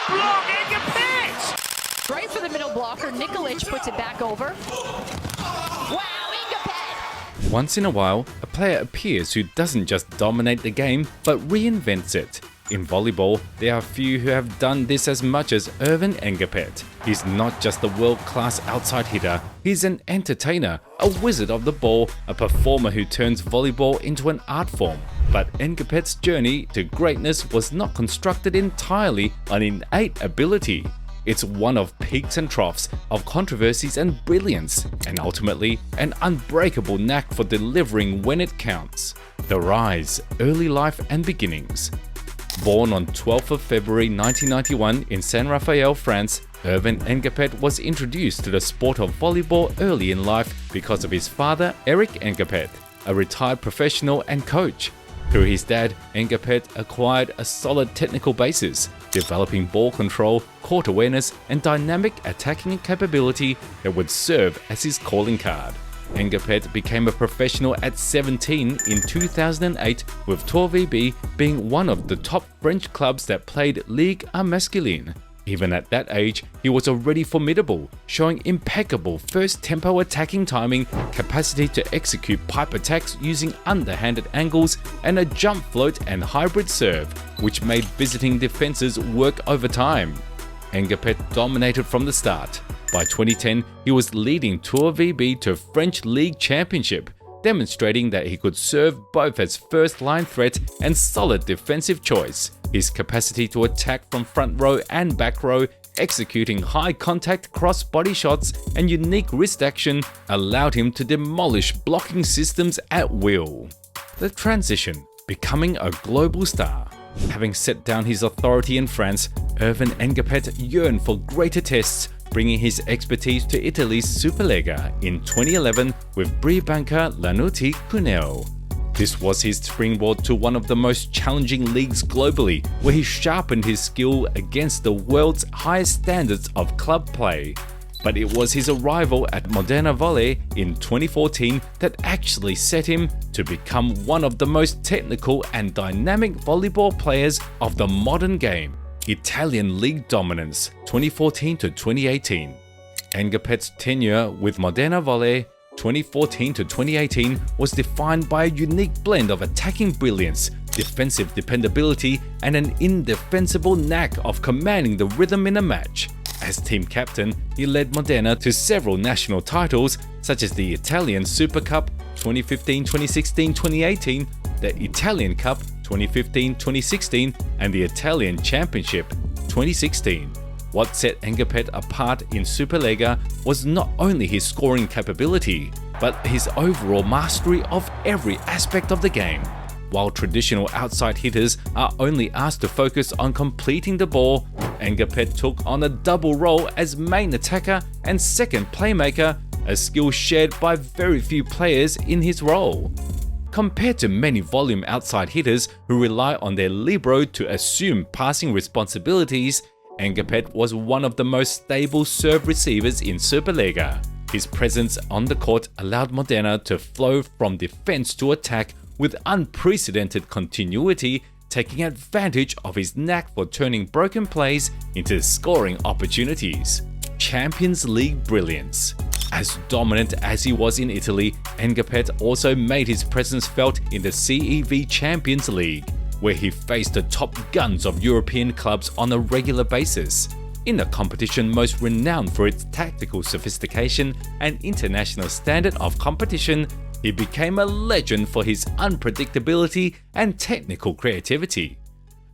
block, Ngapeth! Right for the middle blocker, Nikolic puts it back over. Wow, Ngapeth! Once in a while, a player appears who doesn't just dominate the game, but reinvents it. In volleyball, there are few who have done this as much as Earvin Ngapeth. He's not just a world-class outside hitter, he's an entertainer, a wizard of the ball, a performer who turns volleyball into an art form. But Ngapeth's journey to greatness was not constructed entirely on innate ability. It's one of peaks and troughs, of controversies and brilliance, and ultimately an unbreakable knack for delivering when it counts. The rise, early life and beginnings. Born on 12th of February 1991 in San Rafael, France, Earvin Ngapeth was introduced to the sport of volleyball early in life because of his father, Eric Ngapeth, a retired professional and coach. Through his dad, Ngapeth acquired a solid technical basis, developing ball control, court awareness, and dynamic attacking capability that would serve as his calling card. Ngapeth became a professional at 17 in 2008, with Tour VB being one of the top French clubs that played Ligue 1 Masculine. Even at that age, he was already formidable, showing impeccable first tempo attacking timing, capacity to execute pipe attacks using underhanded angles, and a jump float and hybrid serve, which made visiting defenses work over time. Ngapeth dominated from the start. By 2010, he was leading Tour VB to French League Championship, demonstrating that he could serve both as first-line threat and solid defensive choice. His capacity to attack from front row and back row, executing high-contact cross-body shots and unique wrist action allowed him to demolish blocking systems at will. The transition, becoming a global star. Having set down his authority in France, Earvin Ngapeth yearned for greater tests, bringing his expertise to Italy's Superlega in 2011 with Bribanca Lanuti Cuneo. This was his springboard to one of the most challenging leagues globally, where he sharpened his skill against the world's highest standards of club play. But it was his arrival at Modena Volley in 2014 that actually set him to become one of the most technical and dynamic volleyball players of the modern game. Italian League dominance 2014 to 2018. Ngapeth's tenure with Modena Volley 2014 to 2018 was defined by a unique blend of attacking brilliance, defensive dependability, and an indefensible knack of commanding the rhythm in a match. As team captain, he led Modena to several national titles such as the Italian Super Cup 2015, 2016, 2018, the Italian Cup 2015, 2016, and the Italian Championship 2016. What set Ngapeth apart in Superlega was not only his scoring capability, but his overall mastery of every aspect of the game. While traditional outside hitters are only asked to focus on completing the ball, Ngapeth took on a double role as main attacker and second playmaker, a skill shared by very few players in his role. Compared to many volume outside hitters who rely on their libero to assume passing responsibilities, Ngapeth was one of the most stable serve receivers in Superlega. His presence on the court allowed Modena to flow from defense to attack with unprecedented continuity, taking advantage of his knack for turning broken plays into scoring opportunities. Champions League brilliance. As dominant as he was in Italy, Ngapeth also made his presence felt in the CEV Champions League, where he faced the top guns of European clubs on a regular basis. In a competition most renowned for its tactical sophistication and international standard of competition, he became a legend for his unpredictability and technical creativity.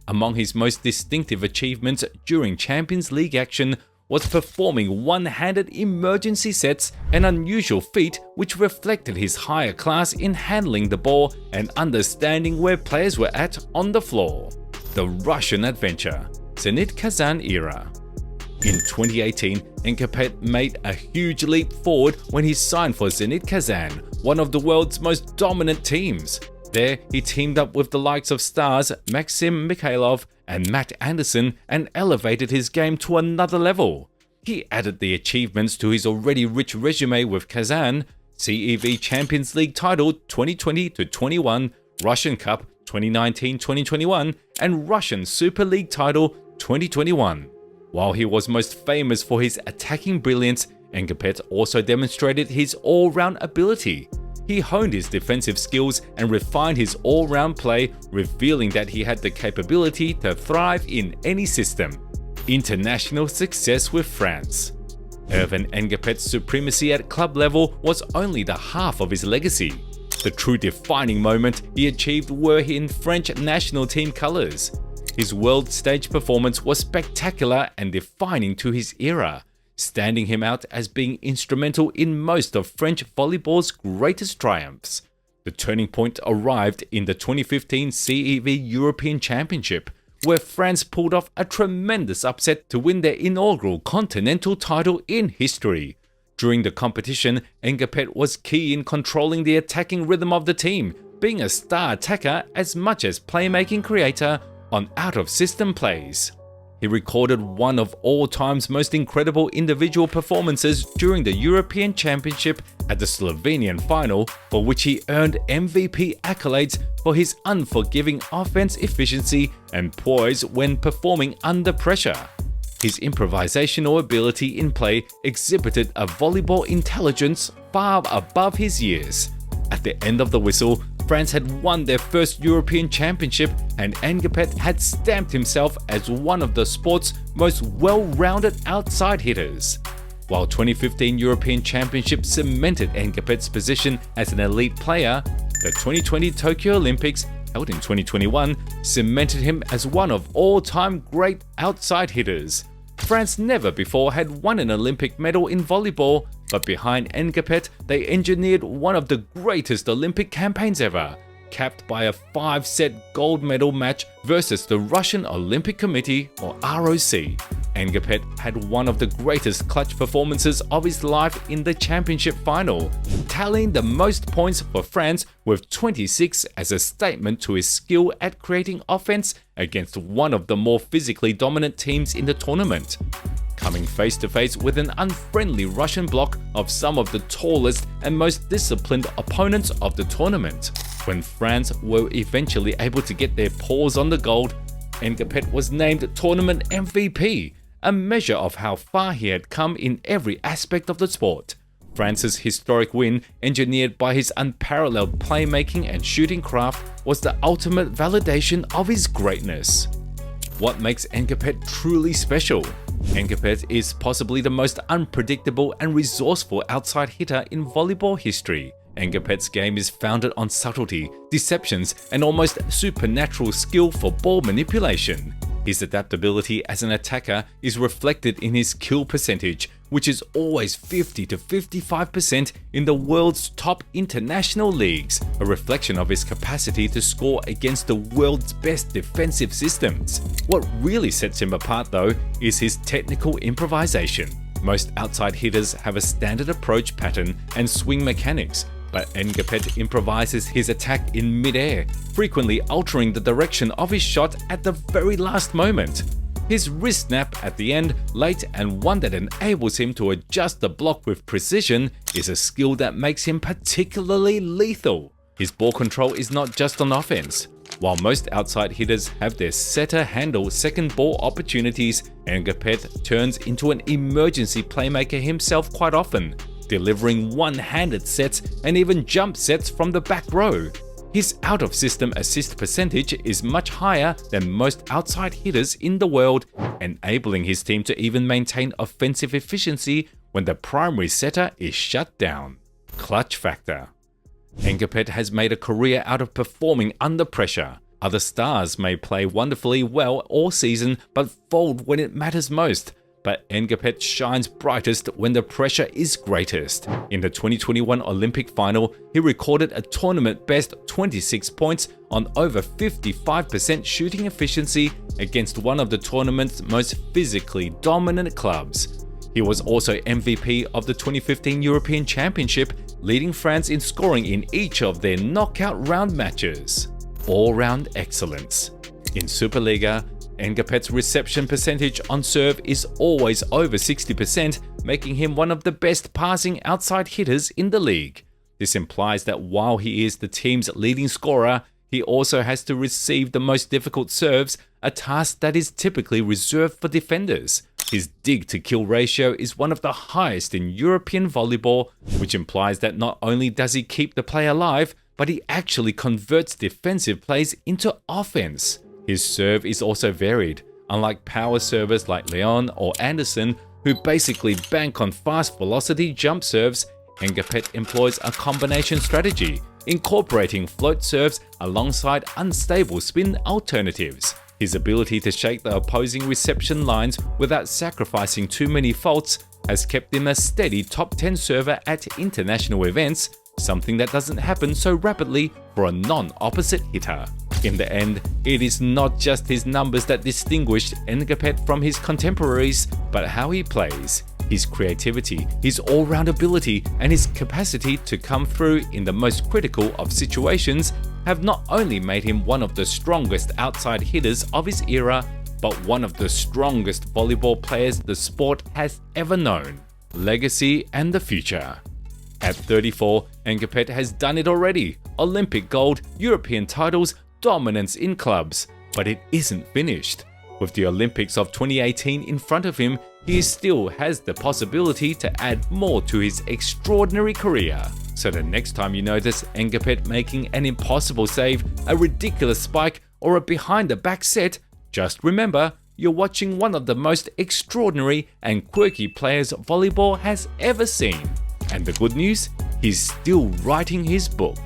Among his most distinctive achievements during Champions League action was performing one-handed emergency sets, an unusual feat which reflected his higher class in handling the ball and understanding where players were at on the floor. The Russian adventure, Zenit Kazan era. In 2018, Ngapeth made a huge leap forward when he signed for Zenit Kazan, one of the world's most dominant teams. There, he teamed up with the likes of stars Maxim Mikhailov and Matt Anderson and elevated his game to another level. He added the achievements to his already rich resume with Kazan: CEV Champions League title 2020-21, Russian Cup 2019-2021, and Russian Super League title 2021. While he was most famous for his attacking brilliance, Ngapeth also demonstrated his all-round ability. He honed his defensive skills and refined his all-round play, revealing that he had the capability to thrive in any system. International success with France. Earvin Ngapeth's supremacy at club level was only the half of his legacy. The true defining moment he achieved were in French national team colours. His world stage performance was spectacular and defining to his era, standing him out as being instrumental in most of French volleyball's greatest triumphs. The turning point arrived in the 2015 CEV European Championship, where France pulled off a tremendous upset to win their inaugural continental title in history. During the competition, Ngapeth was key in controlling the attacking rhythm of the team, being a star attacker as much as playmaking creator on out-of-system plays. He recorded one of all time's most incredible individual performances during the European Championship at the Slovenian final, for which he earned MVP accolades for his unforgiving offense efficiency and poise when performing under pressure. His improvisational ability in play exhibited a volleyball intelligence far above his years. At the end of the whistle, France had won their first European Championship, and Ngapeth had stamped himself as one of the sport's most well-rounded outside hitters. While 2015 European Championship cemented Ngapeth's position as an elite player, the 2020 Tokyo Olympics, held in 2021, cemented him as one of all-time great outside hitters. France never before had won an Olympic medal in volleyball, but behind Ngapeth, they engineered one of the greatest Olympic campaigns ever, capped by a 5-set gold medal match versus the Russian Olympic Committee, or ROC. Ngapeth had one of the greatest clutch performances of his life in the championship final, tallying the most points for France with 26 as a statement to his skill at creating offense against one of the more physically dominant teams in the tournament. Coming face to face with an unfriendly Russian bloc of some of the tallest and most disciplined opponents of the tournament. When France were eventually able to get their paws on the gold, Ngapeth was named tournament MVP, a measure of how far he had come in every aspect of the sport. France's historic win, engineered by his unparalleled playmaking and shooting craft, was the ultimate validation of his greatness. What makes Ngapeth truly special? Ngapeth is possibly the most unpredictable and resourceful outside hitter in volleyball history. Ngapeth's game is founded on subtlety, deceptions, and almost supernatural skill for ball manipulation. His adaptability as an attacker is reflected in his kill percentage, which is always 50 to 55% in the world's top international leagues, a reflection of his capacity to score against the world's best defensive systems. What really sets him apart, though, is his technical improvisation. Most outside hitters have a standard approach pattern and swing mechanics, but Ngapeth improvises his attack in mid-air, frequently altering the direction of his shot at the very last moment. His wrist snap at the end, late and one that enables him to adjust the block with precision, is a skill that makes him particularly lethal. His ball control is not just on offense. While most outside hitters have their setter handle second ball opportunities, Ngapeth turns into an emergency playmaker himself quite often, delivering one-handed sets and even jump sets from the back row. His out-of-system assist percentage is much higher than most outside hitters in the world, enabling his team to even maintain offensive efficiency when the primary setter is shut down. Clutch factor. Ngapeth has made a career out of performing under pressure. Other stars may play wonderfully well all season but fold when it matters most. But Ngapeth shines brightest when the pressure is greatest. In the 2021 Olympic final, he recorded a tournament-best 26 points on over 55% shooting efficiency against one of the tournament's most physically dominant clubs. He was also MVP of the 2015 European Championship, leading France in scoring in each of their knockout round matches. All-round excellence. In Superliga, Ngapeth's reception percentage on serve is always over 60%, making him one of the best passing outside hitters in the league. This implies that while he is the team's leading scorer, he also has to receive the most difficult serves, a task that is typically reserved for defenders. His dig-to-kill ratio is one of the highest in European volleyball, which implies that not only does he keep the play alive, but he actually converts defensive plays into offense. His serve is also varied, unlike power servers like Leon or Anderson, who basically bank on fast velocity jump serves. Ngapeth employs a combination strategy, incorporating float serves alongside unstable spin alternatives. His ability to shake the opposing reception lines without sacrificing too many faults has kept him a steady top 10 server at international events, something that doesn't happen so rapidly for a non-opposite hitter. In the end, it is not just his numbers that distinguished Ngapeth from his contemporaries, but how he plays. His creativity, his all-round ability, and his capacity to come through in the most critical of situations have not only made him one of the strongest outside hitters of his era, but one of the strongest volleyball players the sport has ever known. Legacy and the future. At 34, Ngapeth has done it already. Olympic gold, European titles, dominance in clubs. But it isn't finished. With the Olympics of 2018 in front of him, he still has the possibility to add more to his extraordinary career. So the next time you notice Ngapeth making an impossible save, a ridiculous spike, or a behind-the-back set, just remember you're watching one of the most extraordinary and quirky players volleyball has ever seen. And the good news? He's still writing his book.